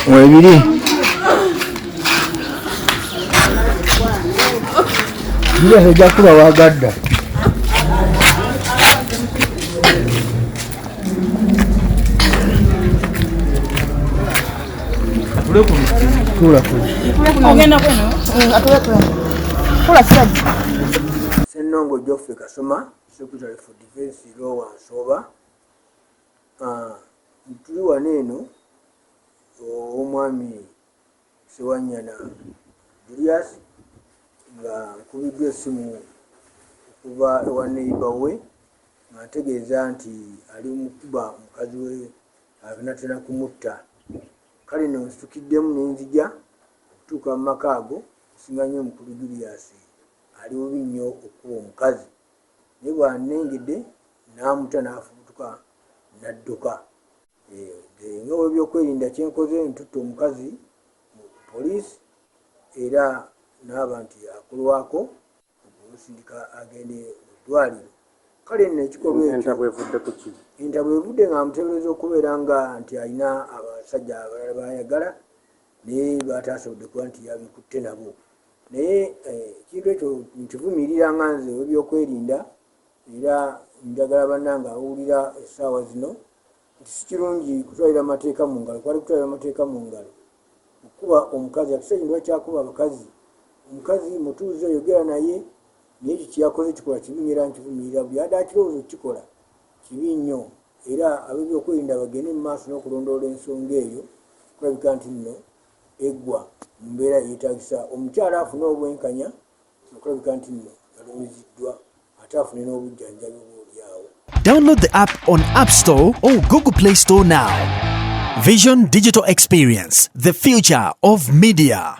Webiri. Ndiye hajakuba wagadda. Kula ogenda kweno atule kula sadi Sennongo Geoffrey Kasoma Secretary for Defense Law and Soba tuli wano eno omwami Sewanyana Julius nga nkubiddwa essimu okuva ewa neighbor we nga ntegeeza nti ali mukuba mukazi we avinatena kumutta. Kale no nsitukiddemu nenzija okutuuka mu maka ago singa nnyo omukulu Julius ali bubi nnyo okuba omukazi naye bw'annengedde n'amuta n'afubutuka n'adduka. Nga w'ebyokwerinda kyenkoze ntutta omukazi mu poliisi era n'aba nti akolwako okusindika agende mu ddwaliro. Kale nno ekikolwa ekyo entabwe evudde nga amuteebereza okubeera nga nti alina abasajja abalala bayagala naye bataasobodde kuba nti yabikutte nabo. Naye ekintu ekyo nkivumirira nga nze w'ebyokwerinda era njagala bannange awulira essaawa zino nti si kirungi kutwalira amateeka mu ngalo. Kwali kutwalira amateeka mu ngalo okuba omukazi akisa kintu kyakuba abakazi. Omukazi mutuuze oyogera naye naye ekyo kyeyakoze kikola kibi era nkivumirira. Buli adde akirowooza okukikola kibi nnyo era ab'ebyokwerinda bagende mu maaso n'okulondoola ensonga eyo kulabika nti nno eggwa mu mbeera yeetaagisa omukyala afune obwenkanya okulabika nti nno yalumiziddwa ate afune n'obujjanjabi bw'olyawo. Download the app on App Store or Google Play Store now. Vision Digital Experience, the future of media.